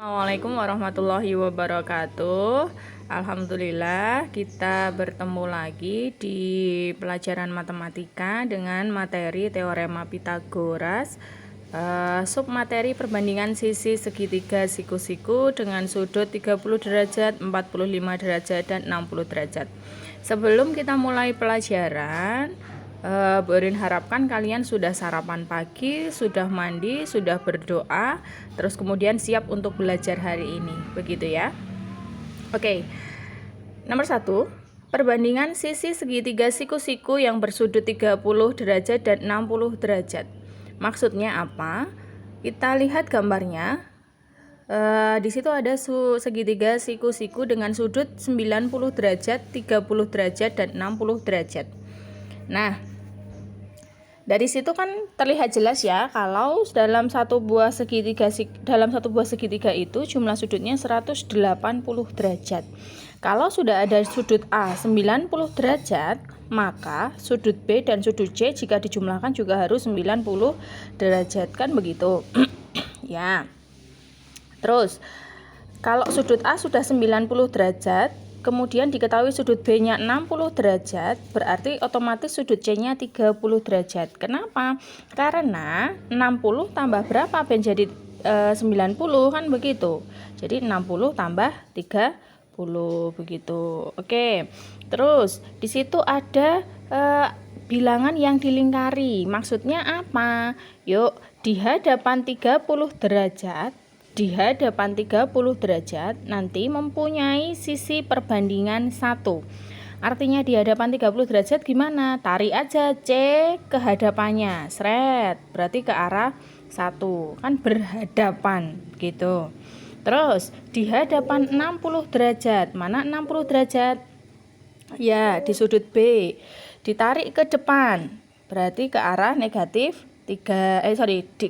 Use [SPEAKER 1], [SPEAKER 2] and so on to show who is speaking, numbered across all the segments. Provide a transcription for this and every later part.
[SPEAKER 1] Assalamualaikum warahmatullahi wabarakatuh. Alhamdulillah kita bertemu lagi di pelajaran matematika dengan materi teorema Pitagoras, submateri perbandingan sisi segitiga siku-siku dengan sudut 30 derajat, 45 derajat, dan 60 derajat. Sebelum kita mulai pelajaran, Bu Erin harapkan kalian sudah sarapan pagi, sudah mandi, sudah berdoa, terus kemudian siap untuk belajar hari ini, begitu ya. Oke, nomor 1, perbandingan sisi segitiga siku-siku yang bersudut 30 derajat dan 60 derajat. Maksudnya apa? Kita lihat gambarnya. Di situ ada segitiga siku-siku dengan sudut 90 derajat, 30 derajat, dan 60 derajat. Nah, dari situ kan terlihat jelas ya kalau dalam satu buah segitiga itu jumlah sudutnya 180 derajat. Kalau sudah ada sudut A 90 derajat, maka sudut B dan sudut C jika dijumlahkan juga harus 90 derajat, kan begitu. Ya. Terus kalau sudut A sudah 90 derajat, kemudian diketahui sudut B-nya 60 derajat, berarti otomatis sudut C-nya 30 derajat. Kenapa? Karena 60 tambah berapa menjadi 90, kan begitu. Jadi 60 tambah 30 begitu. Oke. Terus di situ ada bilangan yang dilingkari. Maksudnya apa? Yuk, di hadapan 30 derajat nanti mempunyai sisi perbandingan 1. Artinya di hadapan 30 derajat gimana? Tarik aja C ke hadapannya, seret, berarti ke arah 1, kan berhadapan gitu. Terus di hadapan 60 derajat, mana 60 derajat? Ya, di sudut B. Ditarik ke depan, berarti ke arah negatif 3,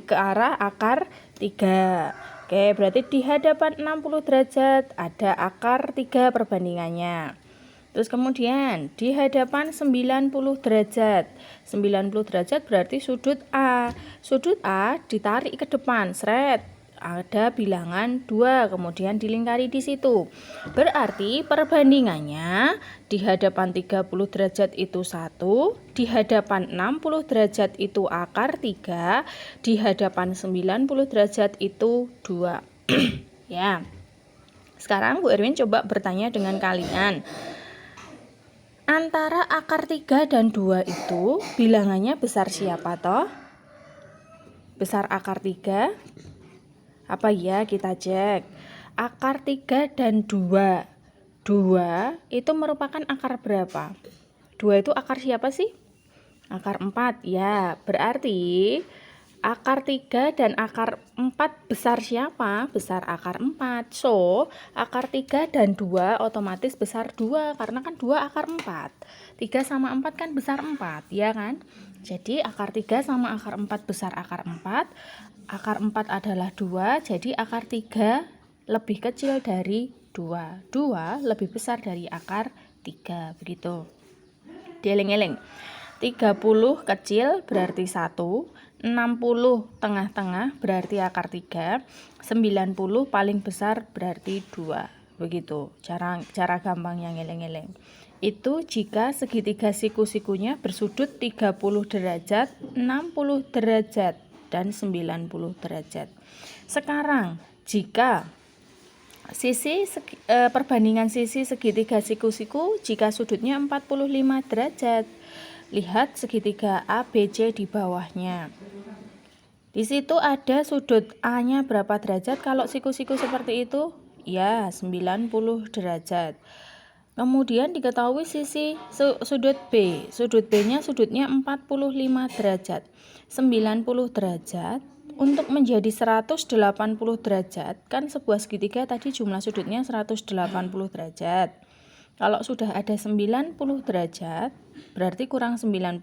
[SPEAKER 1] ke arah akar 3. Oke, berarti di hadapan 60 derajat ada akar 3 perbandingannya. Terus kemudian di hadapan 90 derajat. 90 derajat berarti sudut A. Sudut A ditarik ke depan, seret. Ada bilangan 2, kemudian dilingkari di situ. Berarti perbandingannya di hadapan 30 derajat itu 1, di hadapan 60 derajat itu akar 3, di hadapan 90 derajat itu 2. Ya. Sekarang Bu Erwin coba bertanya dengan kalian. Antara akar 3 dan 2 itu bilangannya besar siapa toh? Besar akar 3? Apa ya, kita cek. Akar 3 dan 2. 2 itu merupakan akar berapa? 2 itu akar siapa sih? Akar 4. Ya, berarti akar 3 dan akar 4 besar siapa? Besar akar 4. So, akar 3 dan 2 otomatis besar 2 karena kan 2 akar 4. 3 sama 4 kan besar 4, ya kan? Jadi akar 3 sama akar 4 besar akar 4. Akar 4 adalah 2, jadi akar 3 lebih kecil dari 2. 2 lebih besar dari akar 3, begitu. Dieling-eling. 30 kecil berarti 1, 60 tengah-tengah berarti akar 3, 90 paling besar berarti 2. Begitu cara gampang yang ngeleng-ngeleng. Itu jika segitiga siku-sikunya bersudut 30 derajat, 60 derajat, dan 90 derajat. Sekarang jika perbandingan sisi segitiga siku-siku jika sudutnya 45 derajat. Lihat segitiga ABC di bawahnya. Di situ ada sudut A-nya berapa derajat kalau siku-siku seperti itu? Ya, 90 derajat. Kemudian diketahui sisi sudut B. Sudut B-nya sudutnya 45 derajat. 90 derajat untuk menjadi 180 derajat, kan sebuah segitiga tadi jumlah sudutnya 180 derajat. Kalau sudah ada 90 derajat, berarti kurang 90.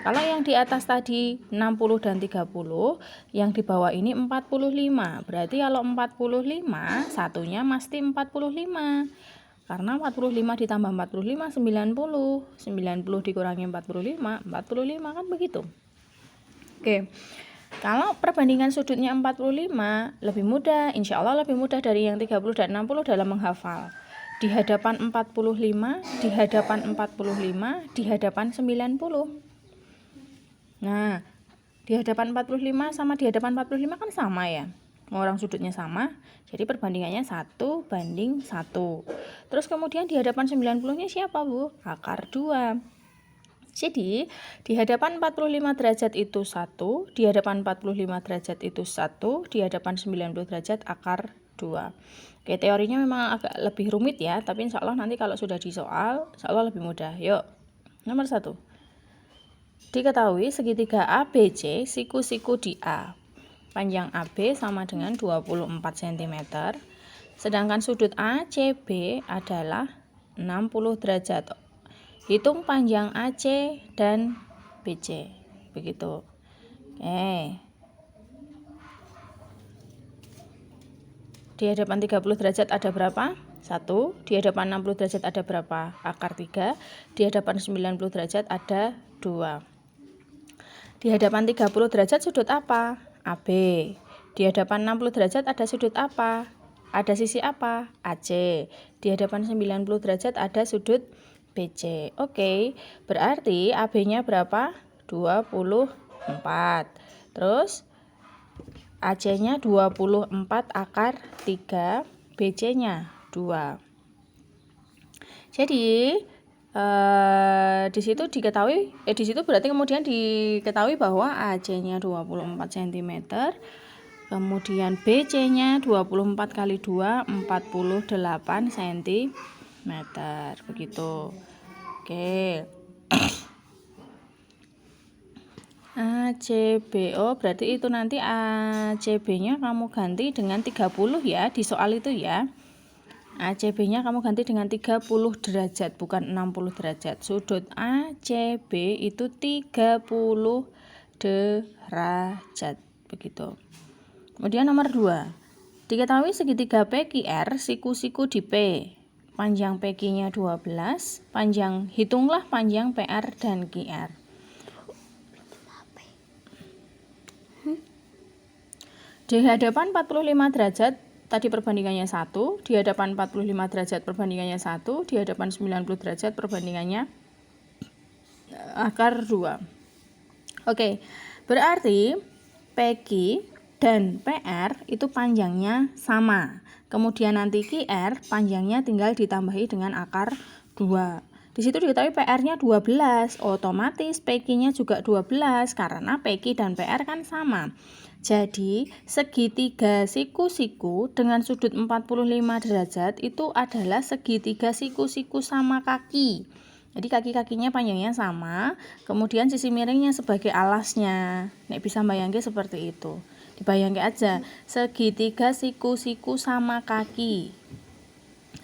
[SPEAKER 1] Kalau yang di atas tadi 60 dan 30, yang di bawah ini 45. Berarti kalau 45, satunya mesti 45. Karena 45 ditambah 45, 90. 90 dikurangi 45, 45, kan begitu. Oke. Kalau perbandingan sudutnya 45, lebih mudah, insya Allah lebih mudah dari yang 30 dan 60 dalam menghafal. Di hadapan 45, di hadapan 45, di hadapan 90. Nah, di hadapan 45 sama di hadapan 45 kan sama ya. Orang sudutnya sama, jadi perbandingannya 1 banding 1. Terus kemudian di hadapan 90-nya siapa, Bu? Akar 2. Jadi, di hadapan 45 derajat itu 1, di hadapan 45 derajat itu 1, di hadapan 90 derajat akar 2. Oke, teorinya memang agak lebih rumit ya, tapi insya Allah nanti kalau sudah di soal, insya Allah lebih mudah. Yuk, nomor 1. Diketahui segitiga ABC, siku-siku di A. Panjang AB sama dengan 24 cm, sedangkan sudut ACB adalah 60 derajat. Hitung panjang AC dan BC. Begitu. Oke. Di hadapan 30 derajat ada berapa? 1. Di hadapan 60 derajat ada berapa? Akar 3. Di hadapan 90 derajat ada 2. Di hadapan 30 derajat sudut apa? AB. Di hadapan 60 derajat ada sudut apa? Ada sisi apa? AC. Di hadapan 90 derajat ada sudut BC. Oke, berarti AB-nya berapa? 24. Terus AC-nya 24 akar 3, BC-nya 2. Jadi di situ diketahui di situ berarti kemudian diketahui bahwa AC-nya 24 cm, kemudian BC-nya 24 kali 2 48 cm. Begitu. Oke. ACBO berarti itu nanti ACB-nya kamu ganti dengan 30 ya di soal itu ya. ACB-nya kamu ganti dengan 30 derajat bukan 60 derajat. Sudut ACB itu 30 derajat. Begitu. Kemudian nomor 2. Diketahui segitiga PQR siku-siku di P. Panjang PQ-nya 12, hitunglah panjang PR dan QR. Di hadapan 45 derajat tadi perbandingannya 1, di hadapan 45 derajat perbandingannya 1, di hadapan 90 derajat perbandingannya akar 2. Oke, berarti PQ dan PR itu panjangnya sama. Kemudian nanti QR panjangnya tinggal ditambahi dengan akar 2. Di situ diketahui PR-nya 12, otomatis PQ-nya juga 12 karena PQ dan PR kan sama. Jadi, segitiga siku-siku dengan sudut 45 derajat itu adalah segitiga siku-siku sama kaki. Jadi kaki-kakinya panjangnya sama, kemudian sisi miringnya sebagai alasnya. Nek bisa bayangke seperti itu. Dibayangke aja, segitiga siku-siku sama kaki.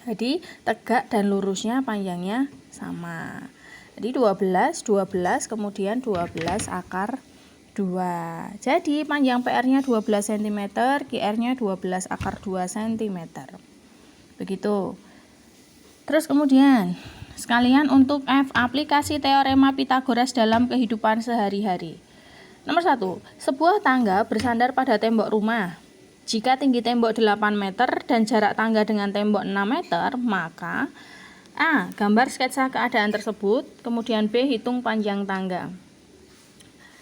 [SPEAKER 1] Jadi tegak dan lurusnya panjangnya sama. Jadi 12 kemudian 12 akar 2. Jadi panjang PR-nya 12 cm, QR-nya 12 akar 2 cm. Begitu. Terus kemudian sekalian untuk F, aplikasi teorema Pitagoras dalam kehidupan sehari-hari. Nomor 1, sebuah tangga bersandar pada tembok rumah. Jika tinggi tembok 8 meter dan jarak tangga dengan tembok 6 meter, maka A. Gambar sketsa keadaan tersebut, kemudian B. Hitung panjang tangga.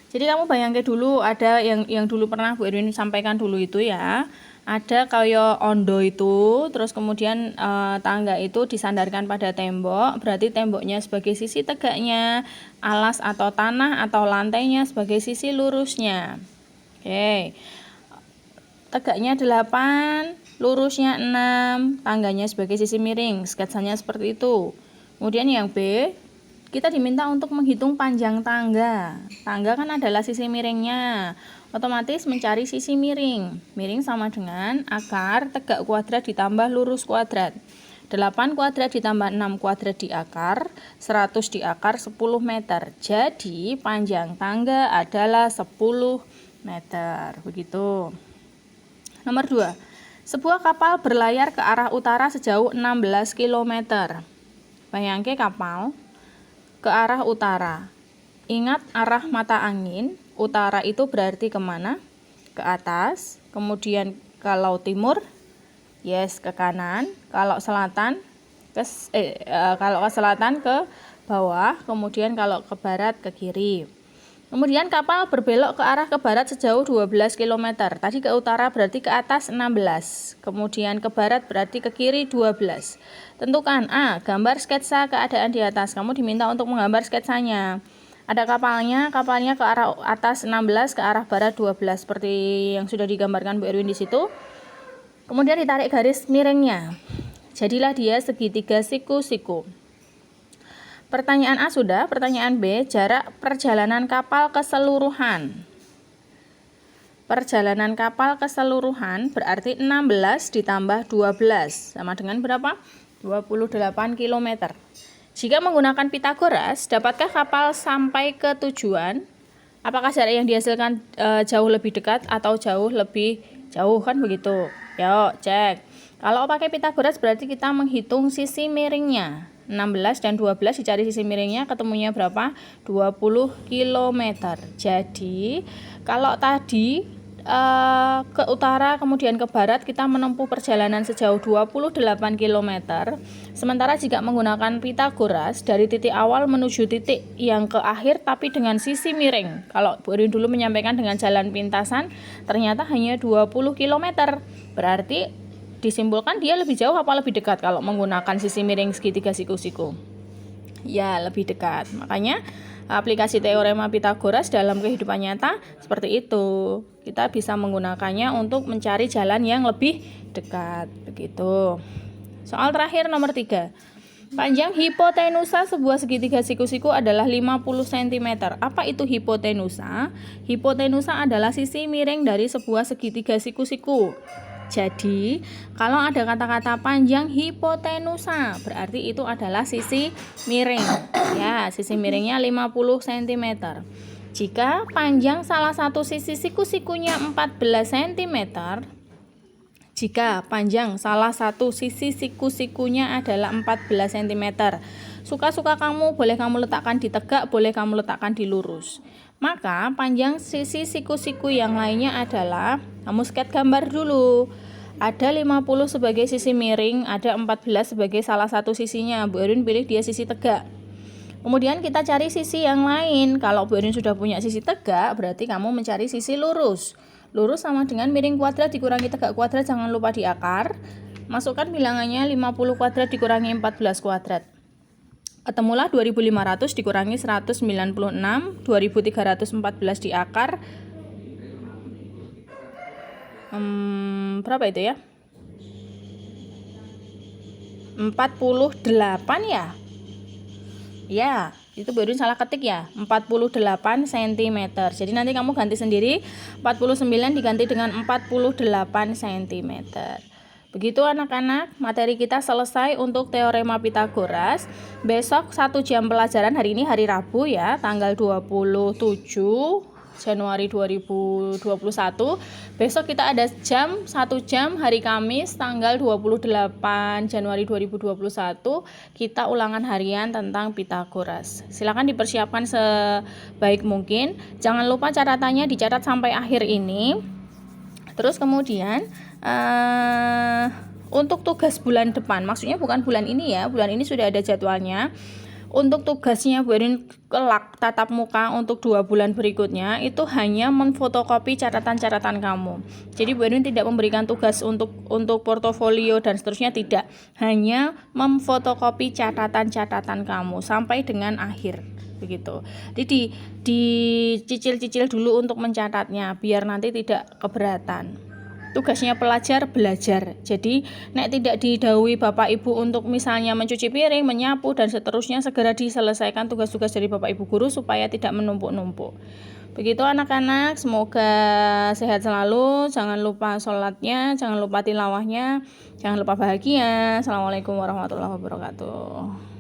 [SPEAKER 1] Jadi kamu bayangkan dulu ada yang dulu pernah Bu Erwin sampaikan dulu itu ya. Ada kayak ondo itu, terus kemudian tangga itu disandarkan pada tembok, berarti temboknya sebagai sisi tegaknya, alas atau tanah atau lantainya sebagai sisi lurusnya. Oke. Tegaknya 8, lurusnya 6, tangganya sebagai sisi miring, sketsanya seperti itu. Kemudian yang B, kita diminta untuk menghitung panjang tangga. Tangga kan adalah sisi miringnya. Otomatis mencari sisi miring. Miring sama dengan akar tegak kuadrat ditambah lurus kuadrat. 8 kuadrat ditambah 6 kuadrat di akar, 100 di akar 10 meter. Jadi panjang tangga adalah 10 meter. Begitu. Nomor 2. Sebuah kapal berlayar ke arah utara sejauh 16 km. Bayangke kapal ke arah utara. Ingat arah mata angin, utara itu berarti kemana? Ke atas. Kemudian kalau timur, yes, ke kanan. Kalau selatan, kalau ke selatan ke bawah. Kemudian kalau ke barat ke kiri. Kemudian kapal berbelok ke arah ke barat sejauh 12 km. Tadi ke utara berarti ke atas 16. Kemudian ke barat berarti ke kiri 12. Tentukan A. Gambar sketsa keadaan di atas. Kamu diminta untuk menggambar sketsanya. Ada kapalnya ke arah atas 16, ke arah barat 12 seperti yang sudah digambarkan Bu Erwin di situ. Kemudian ditarik garis miringnya. Jadilah dia segitiga siku-siku. Pertanyaan A sudah, pertanyaan B, jarak perjalanan kapal keseluruhan. Perjalanan kapal keseluruhan berarti 16 ditambah 12 sama dengan berapa? 28 km. Jika menggunakan Pitagoras, dapatkah kapal sampai ke tujuan? Apakah jarak yang dihasilkan jauh lebih dekat atau jauh lebih jauh, kan begitu? Yuk, cek. Kalau pakai Pitagoras berarti kita menghitung sisi miringnya. 16 dan 12 dicari sisi miringnya, ketemunya berapa? 20 km. Jadi, kalau tadi ke utara kemudian ke barat kita menempuh perjalanan sejauh 28 km. Sementara jika menggunakan Pitagoras dari titik awal menuju titik yang ke akhir tapi dengan sisi miring. Kalau Bu Erin dulu menyampaikan dengan jalan pintasan, ternyata hanya 20 km. Berarti disimpulkan dia lebih jauh apa lebih dekat kalau menggunakan sisi miring segitiga siku-siku? Ya, lebih dekat. Makanya aplikasi teorema Pitagoras dalam kehidupan nyata seperti itu. Kita bisa menggunakannya untuk mencari jalan yang lebih dekat. Begitu. Soal terakhir nomor 3. Panjang hipotenusa sebuah segitiga siku-siku adalah 50 cm. Apa itu hipotenusa? Hipotenusa adalah sisi miring dari sebuah segitiga siku-siku. Jadi, kalau ada kata-kata panjang hipotenusa, berarti itu adalah sisi miring. Ya, sisi miringnya 50 cm. Jika panjang salah satu sisi siku-sikunya 14 cm, jika panjang salah satu sisi siku-sikunya adalah 14 cm, suka-suka kamu, boleh kamu letakkan di tegak, boleh kamu letakkan di lurus. Maka panjang sisi siku-siku yang lainnya adalah, kamu sketch gambar dulu. Ada 50 sebagai sisi miring, ada 14 sebagai salah satu sisinya. Bu Erin pilih dia sisi tegak. Kemudian kita cari sisi yang lain. Kalau Bu Erin sudah punya sisi tegak, berarti kamu mencari sisi lurus. Lurus sama dengan miring kuadrat dikurangi tegak kuadrat, jangan lupa di akar. Masukkan bilangannya 50 kuadrat dikurangi 14 kuadrat. Ketemulah 2500 dikurangi 196, 2314 di akar. Berapa itu ya? 48 ya? Ya, itu baru salah ketik ya. 48 cm. Jadi nanti kamu ganti sendiri, 49 diganti dengan 48 cm. Begitu anak-anak, materi kita selesai untuk teorema Pitagoras. Besok 1 jam pelajaran, hari ini hari Rabu ya, tanggal 27 Januari 2021. Besok kita ada 1 jam hari Kamis tanggal 28 Januari 2021. Kita ulangan harian tentang Pitagoras. Silakan dipersiapkan sebaik mungkin. Jangan lupa catatannya dicatat sampai akhir ini. Terus kemudian untuk tugas bulan depan, maksudnya bukan bulan ini ya, bulan ini sudah ada jadwalnya. Untuk tugasnya Bu Erin kelak tatap muka untuk 2 bulan berikutnya itu hanya memfotokopi catatan-catatan kamu. Jadi Bu Erin tidak memberikan tugas untuk portofolio dan seterusnya, tidak. Hanya memfotokopi catatan-catatan kamu sampai dengan akhir. Begitu. Jadi dicicil-cicil dulu untuk mencatatnya biar nanti tidak keberatan. Tugasnya pelajar belajar. Jadi nek tidak didhawuhi Bapak Ibu untuk misalnya mencuci piring, menyapu dan seterusnya, segera diselesaikan tugas-tugas dari Bapak Ibu guru supaya tidak menumpuk-numpuk. Begitu anak-anak, semoga sehat selalu. Jangan lupa sholatnya, jangan lupa tilawahnya, jangan lupa bahagia. Assalamualaikum warahmatullahi wabarakatuh.